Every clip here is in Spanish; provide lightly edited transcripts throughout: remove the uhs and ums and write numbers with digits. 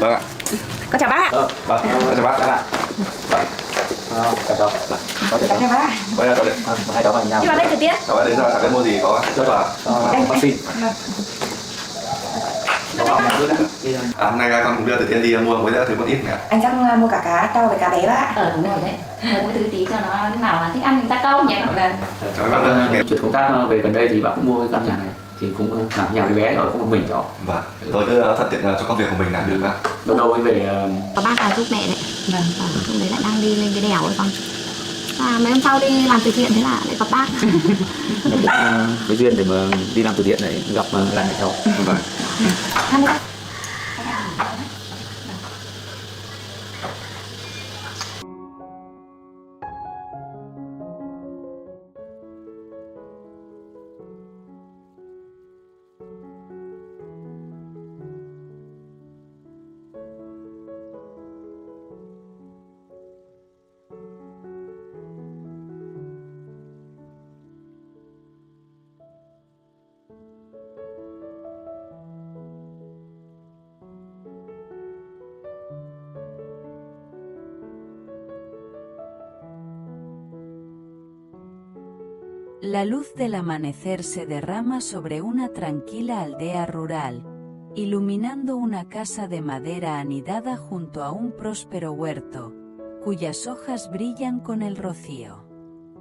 Vâng ạ. Con chào bác ạ. Vâng, chào bác ạ. Vâng. Chào cháu. Có thể Chào bác ạ. Bây giờ cháu đến. Hai cháu vào nhau. Đi vào đây trực tiếp. Cháu đã đến giờ cháu đến mua gì có rất là Vaccine. hôm nay con cũng đưa Tử Tiên đi mua mấy thứ con ít nhỉ? Anh chắc mua cả cá to với cá bé bác ạ. Đúng rồi đấy. Mua thứ tí cho nó lúc nào là thích ăn thì ta câu nhỉ. Cháu mang đơn nghiệp. Chuyển công tác về gần đây thì bác cũng mua cái căn nhà này thì cũng làm nhà với bé rồi, cũng một mình cháu. Vâng, tôi cứ thuận tiện cho công việc của mình làm được ạ. Lâu lâu mới về. Có bác là giúp mẹ đấy. Vâng. Lúc đấy lại đang đi lên cái đèo ấy con. Mấy hôm sau đi làm từ thiện thế là lại gặp bác. Cái duyên để mà đi làm từ thiện này gặp lại cháu. Vâng. Ăn đi bác. La luz del amanecer se derrama sobre una tranquila aldea rural, iluminando una casa de madera anidada junto a un próspero huerto, cuyas hojas brillan con el rocío.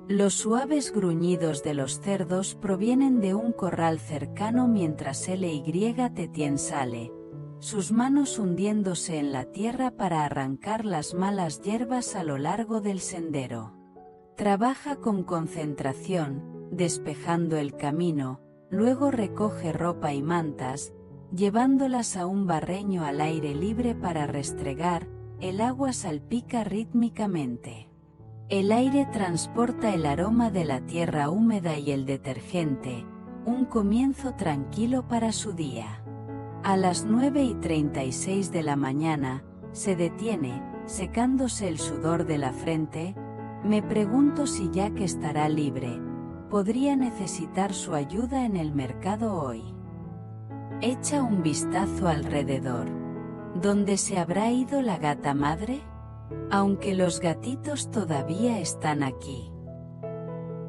Los suaves gruñidos de los cerdos provienen de un corral cercano mientras L.Y. Tetien sale, sus manos hundiéndose en la tierra para arrancar las malas hierbas a lo largo del sendero. Trabaja con concentración, despejando el camino, luego recoge ropa y mantas, llevándolas a un barreño al aire libre para restregar, el agua salpica rítmicamente. El aire transporta el aroma de la tierra húmeda y el detergente, un comienzo tranquilo para su día. A las 9:36 de la mañana, se detiene, secándose el sudor de la frente. Me pregunto si Jack estará libre. Podría necesitar su ayuda en el mercado hoy. Echa un vistazo alrededor. ¿Dónde se habrá ido la gata madre? Aunque los gatitos todavía están aquí.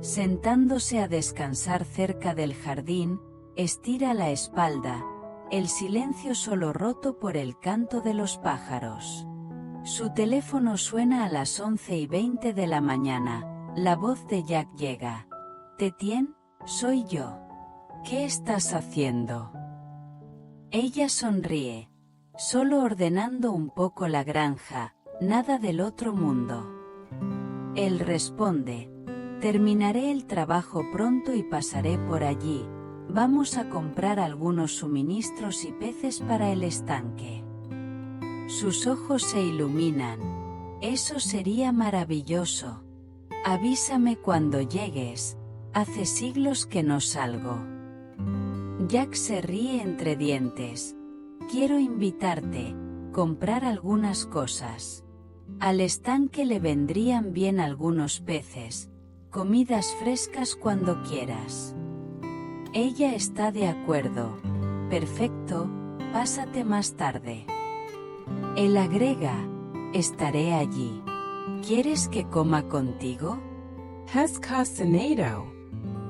Sentándose a descansar cerca del jardín, estira la espalda, el silencio solo roto por el canto de los pájaros. Su teléfono suena a las 11:20 de la mañana, la voz de Jack llega. Tetien, soy yo. ¿Qué estás haciendo? Ella sonríe. Solo ordenando un poco la granja, nada del otro mundo. Él responde. Terminaré el trabajo pronto y pasaré por allí. Vamos a comprar algunos suministros y peces para el estanque. Sus ojos se iluminan. Eso sería maravilloso. Avísame cuando llegues. Hace siglos que no salgo. Jack se ríe entre dientes. Quiero invitarte, comprar algunas cosas. Al estanque le vendrían bien algunos peces, comidas frescas cuando quieras. Ella está de acuerdo. Perfecto, pásate más tarde. Él agrega, estaré allí. ¿Quieres que coma contigo? Has cocinado.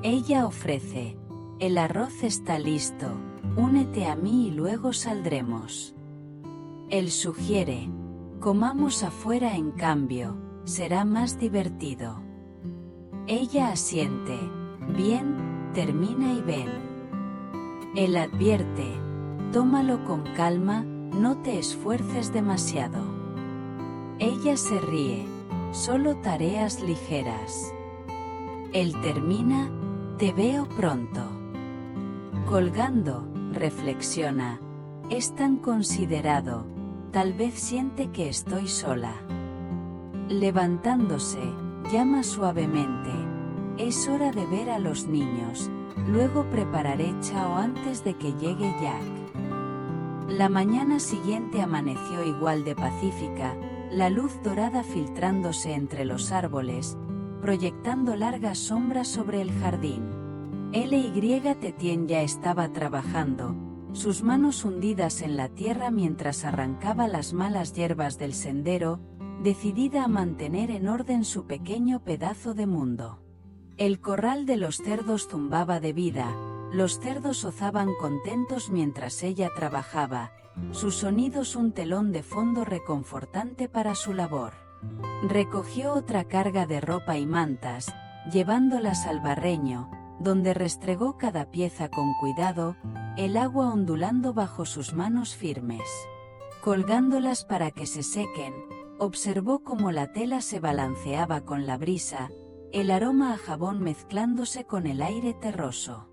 Ella ofrece, el arroz está listo, únete a mí y luego saldremos. Él sugiere, comamos afuera en cambio, será más divertido. Ella asiente, bien, termina y ven. Él advierte, tómalo con calma, no te esfuerces demasiado. Ella se ríe, solo tareas ligeras. Él termina, te veo pronto. Colgando, reflexiona, es tan considerado, tal vez siente que estoy sola. Levantándose, llama suavemente, es hora de ver a los niños, luego prepararé chao antes de que llegue Jack. La mañana siguiente amaneció igual de pacífica, la luz dorada filtrándose entre los árboles, proyectando largas sombras sobre el jardín. L.Y. Tetien ya estaba trabajando, sus manos hundidas en la tierra mientras arrancaba las malas hierbas del sendero, decidida a mantener en orden su pequeño pedazo de mundo. El corral de los cerdos zumbaba de vida, los cerdos ozaban contentos mientras ella trabajaba, sus sonidos un telón de fondo reconfortante para su labor. Recogió otra carga de ropa y mantas, llevándolas al barreño, donde restregó cada pieza con cuidado, el agua ondulando bajo sus manos firmes. Colgándolas para que se sequen, observó cómo la tela se balanceaba con la brisa, el aroma a jabón mezclándose con el aire terroso.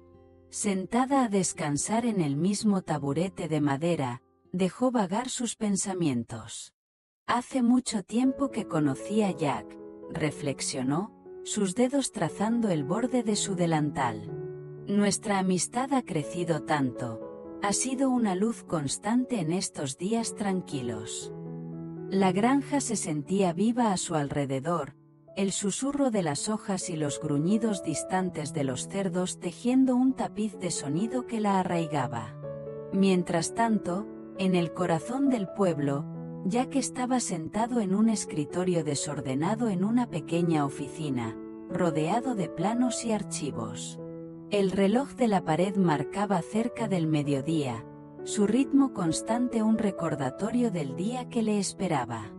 Sentada a descansar en el mismo taburete de madera, dejó vagar sus pensamientos. Hace mucho tiempo que conocí a Jack, reflexionó, sus dedos trazando el borde de su delantal. Nuestra amistad ha crecido tanto, ha sido una luz constante en estos días tranquilos. La granja se sentía viva a su alrededor, el susurro de las hojas y los gruñidos distantes de los cerdos tejiendo un tapiz de sonido que la arraigaba. Mientras tanto, en el corazón del pueblo, Jack estaba sentado en un escritorio desordenado en una pequeña oficina, rodeado de planos y archivos. El reloj de la pared marcaba cerca del mediodía, su ritmo constante un recordatorio del día que le esperaba.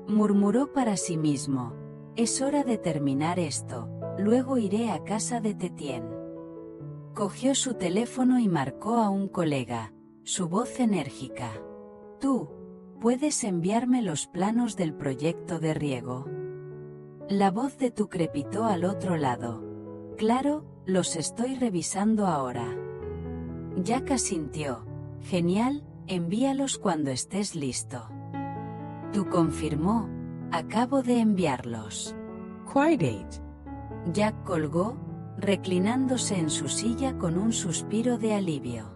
Murmuró para sí mismo, es hora de terminar esto, luego iré a casa de Tetien. Cogió su teléfono y marcó a un colega, su voz enérgica. Tú, ¿puedes enviarme los planos del proyecto de riego? La voz de Tu crepitó al otro lado. Claro, los estoy revisando ahora. Jack asintió. Genial, envíalos cuando estés listo. Tu confirmó. Acabo de enviarlos. Quite. Jack colgó, reclinándose en su silla con un suspiro de alivio.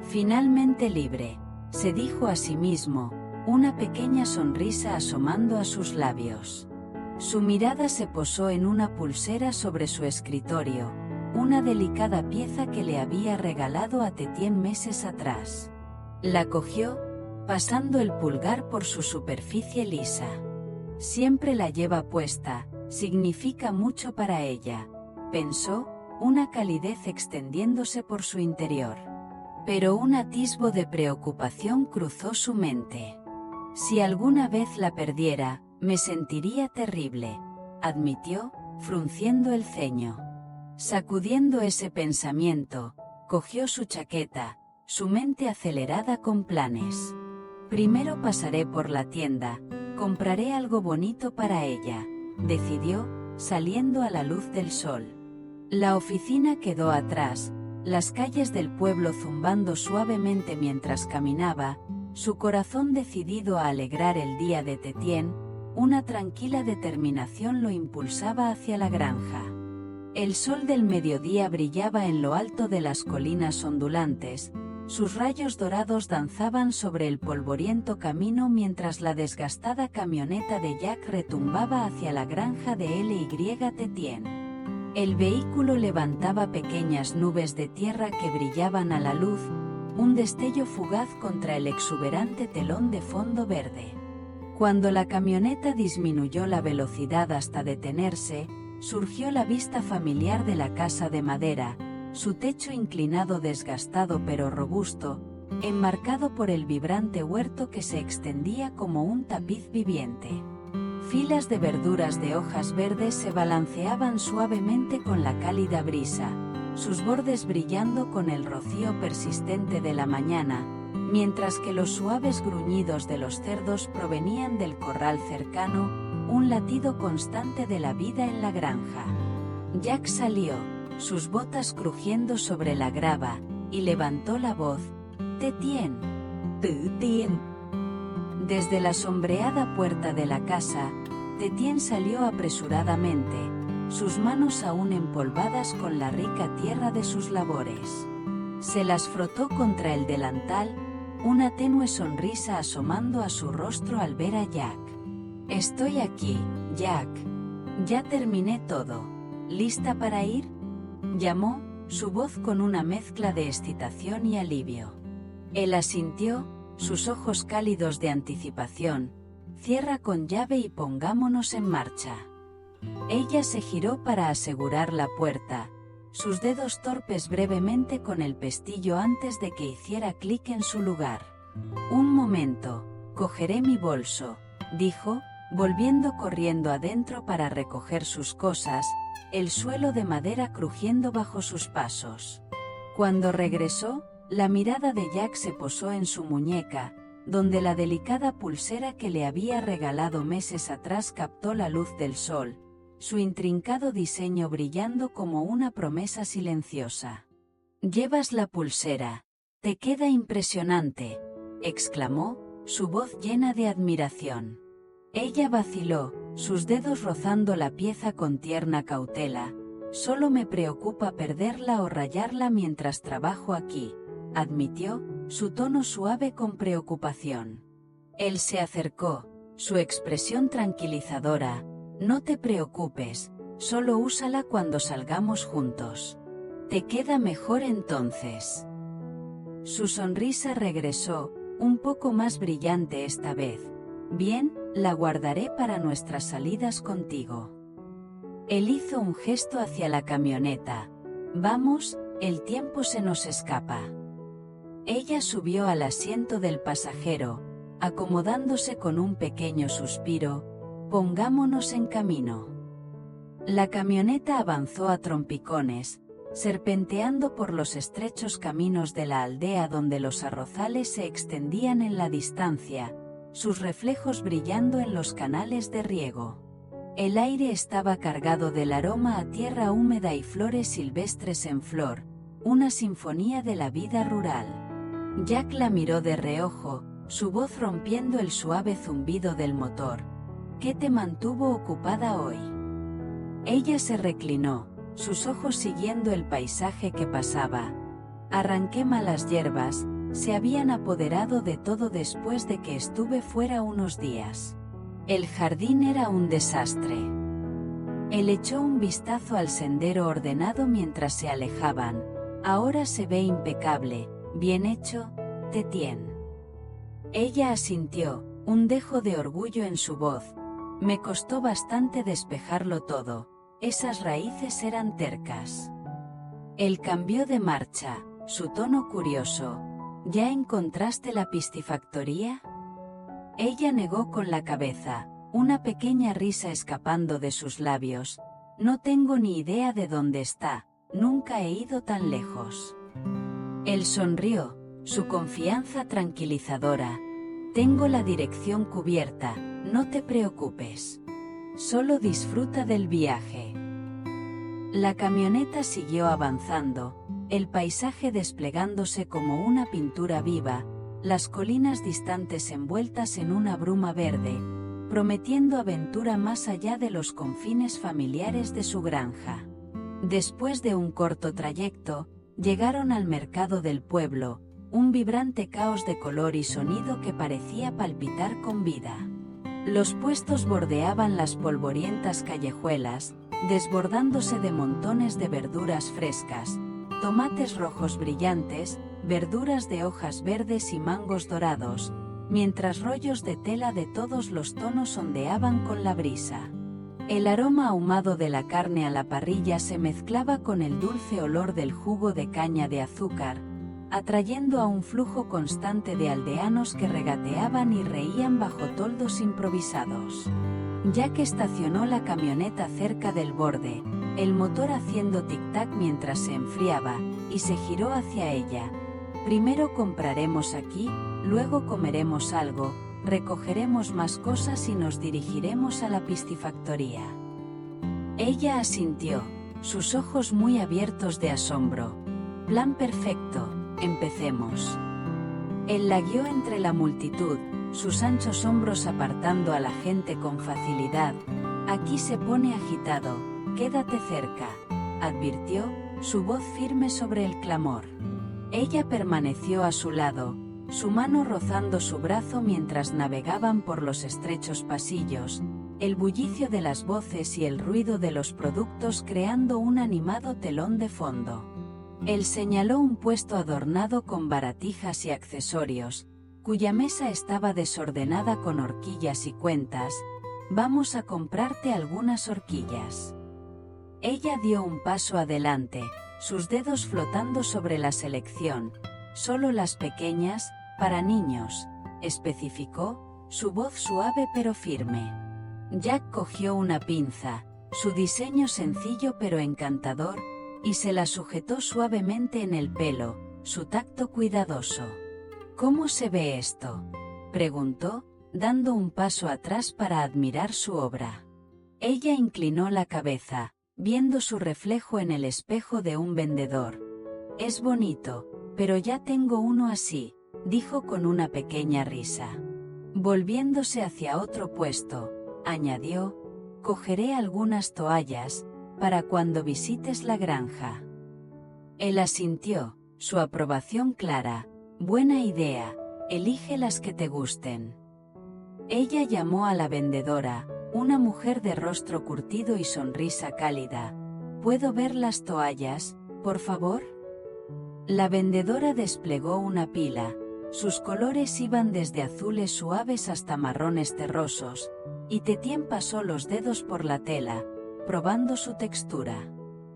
Finalmente libre, se dijo a sí mismo, una pequeña sonrisa asomando a sus labios. Su mirada se posó en una pulsera sobre su escritorio, una delicada pieza que le había regalado a Tetien meses atrás. La cogió, pasando el pulgar por su superficie lisa. Siempre la lleva puesta, significa mucho para ella, pensó, una calidez extendiéndose por su interior. Pero un atisbo de preocupación cruzó su mente. Si alguna vez la perdiera, me sentiría terrible, admitió, frunciendo el ceño. Sacudiendo ese pensamiento, cogió su chaqueta, su mente acelerada con planes. Primero pasaré por la tienda, compraré algo bonito para ella, decidió, saliendo a la luz del sol. La oficina quedó atrás, las calles del pueblo zumbando suavemente mientras caminaba, su corazón decidido a alegrar el día de Tetien, una tranquila determinación lo impulsaba hacia la granja. El sol del mediodía brillaba en lo alto de las colinas ondulantes, sus rayos dorados danzaban sobre el polvoriento camino mientras la desgastada camioneta de Jack retumbaba hacia la granja de L.Y. Tetien. El vehículo levantaba pequeñas nubes de tierra que brillaban a la luz, un destello fugaz contra el exuberante telón de fondo verde. Cuando la camioneta disminuyó la velocidad hasta detenerse, surgió la vista familiar de la casa de madera, su techo inclinado desgastado pero robusto, enmarcado por el vibrante huerto que se extendía como un tapiz viviente. Filas de verduras de hojas verdes se balanceaban suavemente con la cálida brisa, sus bordes brillando con el rocío persistente de la mañana, mientras que los suaves gruñidos de los cerdos provenían del corral cercano, un latido constante de la vida en la granja. Jack salió, sus botas crujiendo sobre la grava, y levantó la voz. «Tetien. Tetien». Desde la sombreada puerta de la casa, Tetien salió apresuradamente, sus manos aún empolvadas con la rica tierra de sus labores. Se las frotó contra el delantal, una tenue sonrisa asomando a su rostro al ver a Jack. «Estoy aquí, Jack. Ya terminé todo. ¿Lista para ir?», llamó, su voz con una mezcla de excitación y alivio. Él asintió, sus ojos cálidos de anticipación. Cierra con llave y pongámonos en marcha. Ella se giró para asegurar la puerta, sus dedos torpes brevemente con el pestillo antes de que hiciera clic en su lugar. Un momento, cogeré mi bolso, dijo, volviendo corriendo adentro para recoger sus cosas, el suelo de madera crujiendo bajo sus pasos. Cuando regresó, la mirada de Jack se posó en su muñeca, donde la delicada pulsera que le había regalado meses atrás captó la luz del sol, su intrincado diseño brillando como una promesa silenciosa. «Llevas la pulsera. Te queda impresionante», exclamó, su voz llena de admiración. Ella vaciló, sus dedos rozando la pieza con tierna cautela. «Solo me preocupa perderla o rayarla mientras trabajo aquí», admitió, su tono suave con preocupación. Él se acercó, su expresión tranquilizadora. «No te preocupes, solo úsala cuando salgamos juntos. Te queda mejor entonces». Su sonrisa regresó, un poco más brillante esta vez. «Bien, la guardaré para nuestras salidas contigo». Él hizo un gesto hacia la camioneta. «Vamos, el tiempo se nos escapa». Ella subió al asiento del pasajero, acomodándose con un pequeño suspiro. «Pongámonos en camino». La camioneta avanzó a trompicones, serpenteando por los estrechos caminos de la aldea donde los arrozales se extendían en la distancia, sus reflejos brillando en los canales de riego. El aire estaba cargado del aroma a tierra húmeda y flores silvestres en flor, una sinfonía de la vida rural. Jack la miró de reojo, su voz rompiendo el suave zumbido del motor. «¿Qué te mantuvo ocupada hoy?». Ella se reclinó, sus ojos siguiendo el paisaje que pasaba. «Arranqué malas hierbas, se habían apoderado de todo después de que estuve fuera unos días. El jardín era un desastre». Él echó un vistazo al sendero ordenado mientras se alejaban. «Ahora se ve impecable, bien hecho, Tetien». Ella asintió, un dejo de orgullo en su voz. «Me costó bastante despejarlo todo, esas raíces eran tercas». Él cambió de marcha, su tono curioso. «¿Ya encontraste la piscifactoría?». Ella negó con la cabeza, una pequeña risa escapando de sus labios. «No tengo ni idea de dónde está, nunca he ido tan lejos». Él sonrió, su confianza tranquilizadora. «Tengo la dirección cubierta, no te preocupes. Solo disfruta del viaje». La camioneta siguió avanzando, el paisaje desplegándose como una pintura viva, las colinas distantes envueltas en una bruma verde, prometiendo aventura más allá de los confines familiares de su granja. Después de un corto trayecto, llegaron al mercado del pueblo, un vibrante caos de color y sonido que parecía palpitar con vida. Los puestos bordeaban las polvorientas callejuelas, desbordándose de montones de verduras frescas, tomates rojos brillantes, verduras de hojas verdes y mangos dorados, mientras rollos de tela de todos los tonos ondeaban con la brisa. El aroma ahumado de la carne a la parrilla se mezclaba con el dulce olor del jugo de caña de azúcar, atrayendo a un flujo constante de aldeanos que regateaban y reían bajo toldos improvisados. Jack estacionó la camioneta cerca del borde, el motor haciendo tic-tac mientras se enfriaba, y se giró hacia ella. «Primero compraremos aquí, luego comeremos algo, recogeremos más cosas y nos dirigiremos a la piscifactoría». Ella asintió, sus ojos muy abiertos de asombro. «Plan perfecto, empecemos». Él la guió entre la multitud, sus anchos hombros apartando a la gente con facilidad. «Aquí se pone agitado, quédate cerca», advirtió, su voz firme sobre el clamor. Ella permaneció a su lado, su mano rozando su brazo mientras navegaban por los estrechos pasillos, el bullicio de las voces y el ruido de los productos creando un animado telón de fondo. Él señaló un puesto adornado con baratijas y accesorios, cuya mesa estaba desordenada con horquillas y cuentas. Vamos a comprarte algunas horquillas. Ella dio un paso adelante, sus dedos flotando sobre la selección. Solo las pequeñas, para niños, especificó, su voz suave pero firme. Jack cogió una pinza, su diseño sencillo pero encantador, y se la sujetó suavemente en el pelo, su tacto cuidadoso. ¿Cómo se ve esto?, preguntó, dando un paso atrás para admirar su obra. Ella inclinó la cabeza, viendo su reflejo en el espejo de un vendedor. Es bonito, pero ya tengo uno así, dijo con una pequeña risa. Volviéndose hacia otro puesto, añadió, cogeré algunas toallas, para cuando visites la granja. Él asintió, su aprobación clara. Buena idea, elige las que te gusten. Ella llamó a la vendedora, una mujer de rostro curtido y sonrisa cálida. ¿Puedo ver las toallas, por favor? La vendedora desplegó una pila. Sus colores iban desde azules suaves hasta marrones terrosos, y Tetien pasó los dedos por la tela, probando su textura.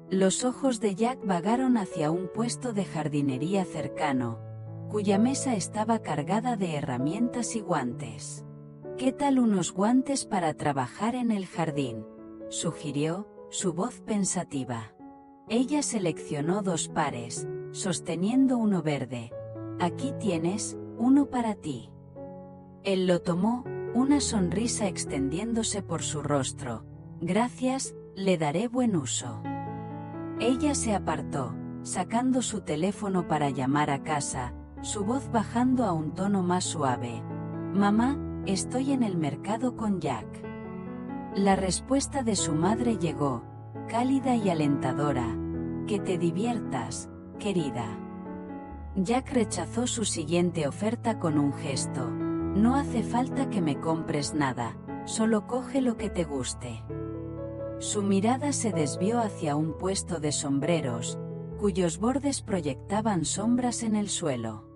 Los ojos de Jack vagaron hacia un puesto de jardinería cercano, cuya mesa estaba cargada de herramientas y guantes. ¿Qué tal unos guantes para trabajar en el jardín?, sugirió, su voz pensativa. Ella seleccionó 2 pares, sosteniendo uno verde. Aquí tienes, uno para ti. Él lo tomó, una sonrisa extendiéndose por su rostro. Gracias, le daré buen uso. Ella se apartó, sacando su teléfono para llamar a casa, su voz bajando a un tono más suave. Mamá, estoy en el mercado con Jack. La respuesta de su madre llegó, cálida y alentadora. Que te diviertas, querida. Jack rechazó su siguiente oferta con un gesto. No hace falta que me compres nada, solo coge lo que te guste. Su mirada se desvió hacia un puesto de sombreros, cuyos bordes proyectaban sombras en el suelo.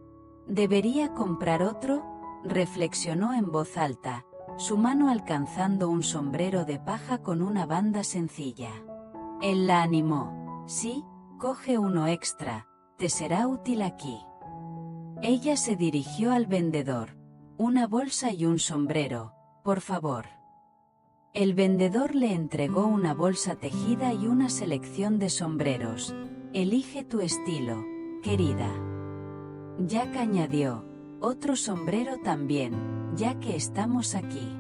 ¿Debería comprar otro?, reflexionó en voz alta, su mano alcanzando un sombrero de paja con una banda sencilla. Él la animó. Sí, coge uno extra, te será útil aquí. Ella se dirigió al vendedor. Una bolsa y un sombrero, por favor. El vendedor le entregó una bolsa tejida y una selección de sombreros. Elige tu estilo, querida. Jack añadió, otro sombrero también, ya que estamos aquí.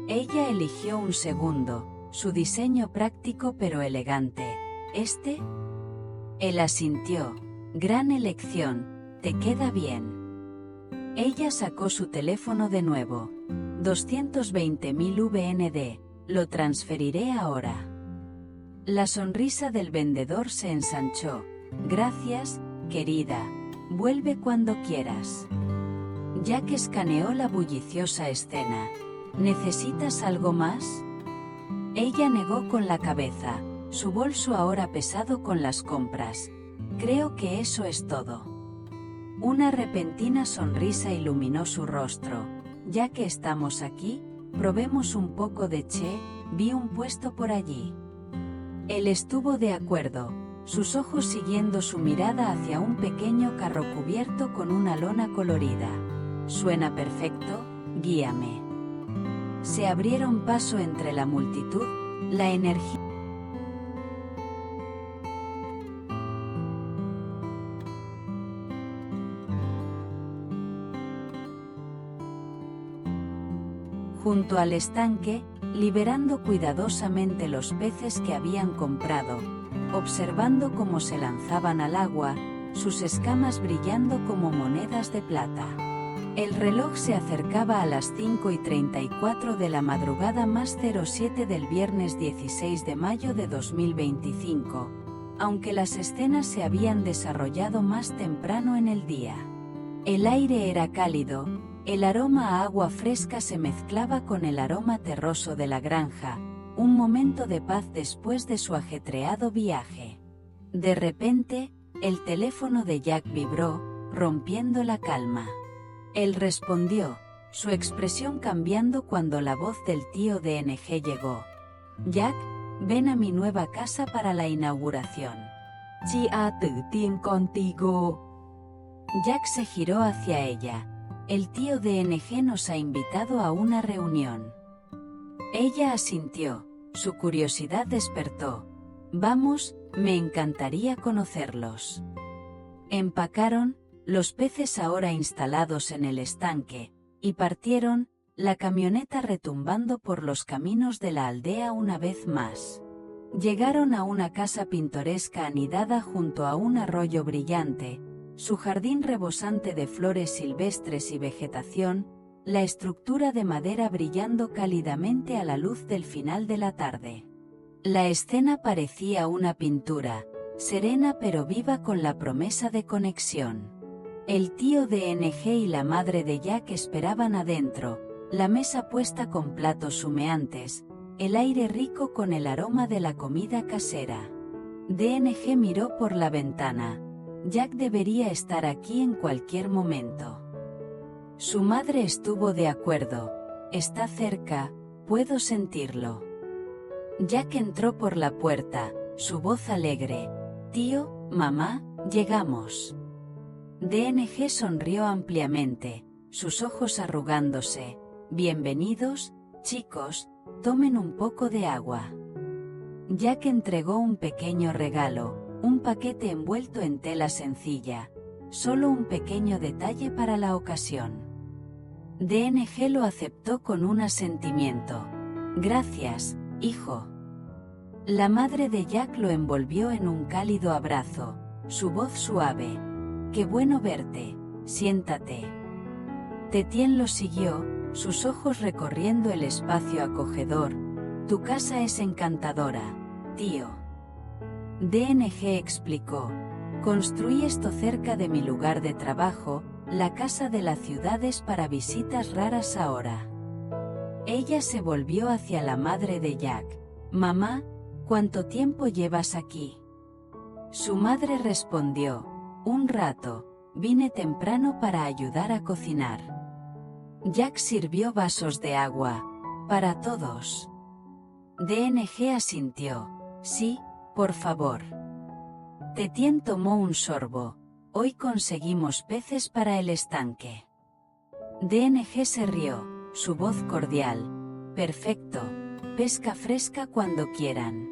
Ella eligió un segundo, su diseño práctico pero elegante. ¿Este? Él asintió. Gran elección, te queda bien. Ella sacó su teléfono de nuevo. 220.000 VND, lo transferiré ahora. La sonrisa del vendedor se ensanchó. Gracias, querida, vuelve cuando quieras. Jack escaneó la bulliciosa escena. ¿Necesitas algo más? Ella negó con la cabeza, su bolso ahora pesado con las compras. Creo que eso es todo. Una repentina sonrisa iluminó su rostro. Ya que estamos aquí, probemos un poco de Che, vi un puesto por allí. Él estuvo de acuerdo, sus ojos siguiendo su mirada hacia un pequeño carro cubierto con una lona colorida. Suena perfecto, guíame. Se abrieron paso entre la multitud, la energía. Junto al estanque, liberando cuidadosamente los peces que habían comprado, observando cómo se lanzaban al agua, sus escamas brillando como monedas de plata. El reloj se acercaba a las 5:34 de la madrugada más 07 del viernes 16 de mayo de 2025, aunque las escenas se habían desarrollado más temprano en el día. El aire era cálido. El aroma a agua fresca se mezclaba con el aroma terroso de la granja, un momento de paz después de su ajetreado viaje. De repente, el teléfono de Jack vibró, rompiendo la calma. Él respondió, su expresión cambiando cuando la voz del tío DNG llegó. Jack, ven a mi nueva casa para la inauguración. Chia tự tiên contigo. Jack se giró hacia ella. El tío DNG nos ha invitado a una reunión. Ella asintió. Su curiosidad despertó. Vamos, me encantaría conocerlos. Empacaron, los peces ahora instalados en el estanque, y partieron, la camioneta retumbando por los caminos de la aldea una vez más. Llegaron a una casa pintoresca anidada junto a un arroyo brillante, su jardín rebosante de flores silvestres y vegetación, la estructura de madera brillando cálidamente a la luz del final de la tarde. La escena parecía una pintura, serena pero viva con la promesa de conexión. El tío DNG y la madre de Jack esperaban adentro, la mesa puesta con platos humeantes, el aire rico con el aroma de la comida casera. DNG miró por la ventana. Jack debería estar aquí en cualquier momento. Su madre estuvo de acuerdo. Está cerca, puedo sentirlo. Jack entró por la puerta, su voz alegre. Tío, mamá, llegamos. DNG sonrió ampliamente, sus ojos arrugándose. Bienvenidos, chicos, tomen un poco de agua. Jack entregó un pequeño regalo, un paquete envuelto en tela sencilla, solo un pequeño detalle para la ocasión. DNG lo aceptó con un asentimiento. Gracias, hijo. La madre de Jack lo envolvió en un cálido abrazo, su voz suave. Qué bueno verte, siéntate. Tetien lo siguió, sus ojos recorriendo el espacio acogedor. Tu casa es encantadora, tío. DNG explicó. Construí esto cerca de mi lugar de trabajo, la casa de la ciudad es para visitas raras ahora. Ella se volvió hacia la madre de Jack. Mamá, ¿cuánto tiempo llevas aquí? Su madre respondió. Un rato, vine temprano para ayudar a cocinar. Jack sirvió vasos de agua, para todos. DNG asintió. Sí, por favor. Tetien tomó un sorbo. Hoy conseguimos peces para el estanque. DNG se rió, su voz cordial. Perfecto, pesca fresca cuando quieran.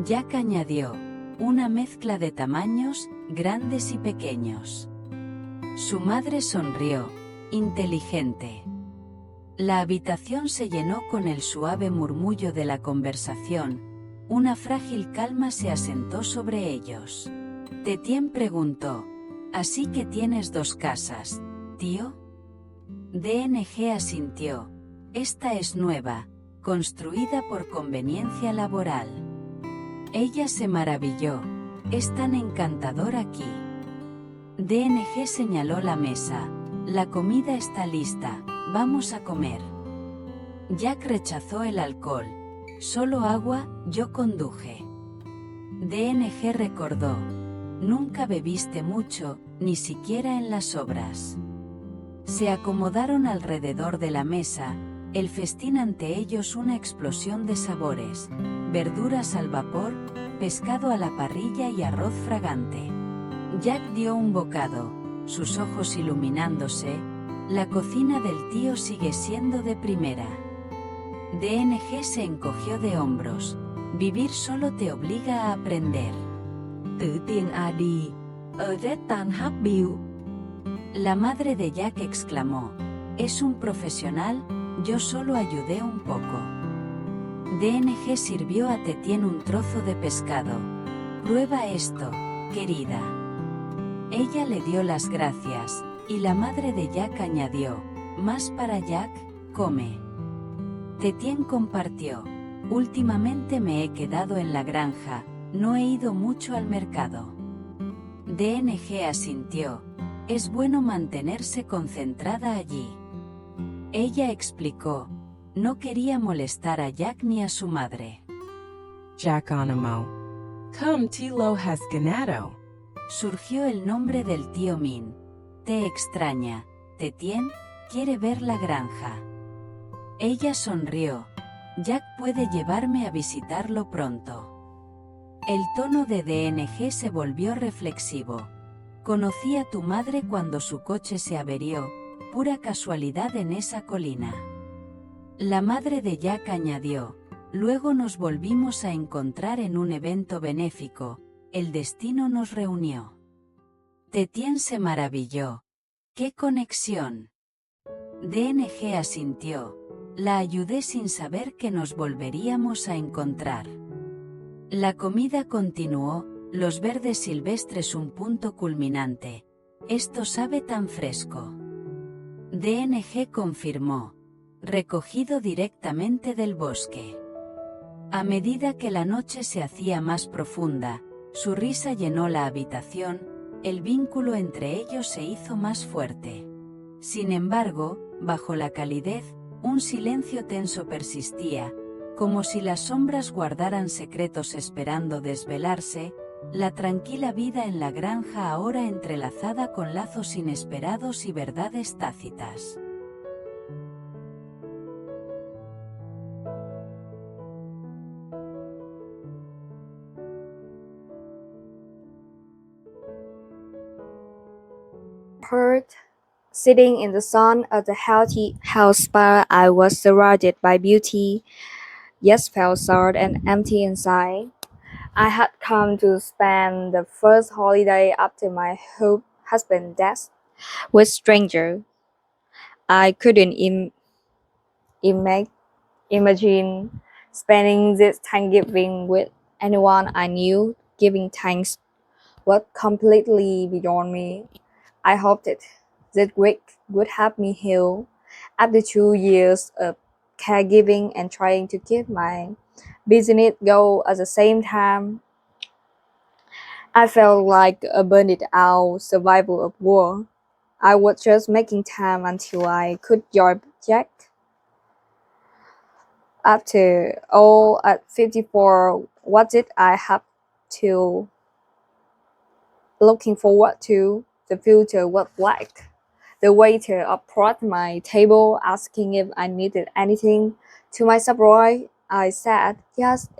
Jack añadió. Una mezcla de tamaños, grandes y pequeños. Su madre sonrió, inteligente. La habitación se llenó con el suave murmullo de la conversación, una frágil calma se asentó sobre ellos. Tetien preguntó, ¿así que tienes dos casas, tío? DNG asintió, esta es nueva, construida por conveniencia laboral. Ella se maravilló. Es tan encantador aquí. DNG señaló la mesa. La comida está lista. Vamos a comer. Jack rechazó el alcohol. Solo agua, yo conduje. DNG recordó. Nunca bebiste mucho, ni siquiera en las obras. Se acomodaron alrededor de la mesa, el festín ante ellos una explosión de sabores. Verduras al vapor, pescado a la parrilla y arroz fragante. Jack dio un bocado, sus ojos iluminándose. La cocina del tío sigue siendo de primera. DNG se encogió de hombros. Vivir solo te obliga a aprender. Tự tiên đi, ở rất tan hấp biểu. La madre de Jack exclamó. Es un profesional, yo solo ayudé un poco. DNG sirvió a Tetien un trozo de pescado. Prueba esto, querida. Ella le dio las gracias, y la madre de Jack añadió, más para Jack, come. Tetien compartió. Últimamente me he quedado en la granja, no he ido mucho al mercado. DNG asintió. Es bueno mantenerse concentrada allí. Ella explicó. No quería molestar a Jack ni a su madre. Jack Onamo. Come Tilo has ganado. surgió el nombre del tío Min. Te extraña. Tetien quiere ver la granja. Ella sonrió. Jack puede llevarme a visitarlo pronto. El tono de DNG se volvió reflexivo. Conocí a tu madre cuando su coche se averió, pura casualidad en esa colina. La madre de Jack añadió, luego nos volvimos a encontrar en un evento benéfico, el destino nos reunió. Tetien se maravilló. ¡Qué conexión! DNG asintió. La ayudé sin saber que nos volveríamos a encontrar. La comida continuó, los verdes silvestres un punto culminante. Esto sabe tan fresco. DNG confirmó. Recogido directamente del bosque. A medida que la noche se hacía más profunda, su risa llenó la habitación, el vínculo entre ellos se hizo más fuerte. Sin embargo, bajo la calidez, un silencio tenso persistía, como si las sombras guardaran secretos esperando desvelarse, la tranquila vida en la granja ahora entrelazada con lazos inesperados y verdades tácitas. Heard. Sitting in the sun at the healthy house spa, I was surrounded by beauty, yet felt sad and empty inside. I had come to spend the first holiday after my husband's death with stranger. I couldn't imagine spending this Thanksgiving with anyone I knew. Giving thanks was completely beyond me. I hoped that week would help me heal. After 2 years of caregiving and trying to keep my business go at the same time, I felt like a burned out survival of war. I was just making time until I could join Jack. After all, at 54, what did I have to looking forward to? The future was black. The waiter approached my table asking if I needed anything. To my surprise, I said yes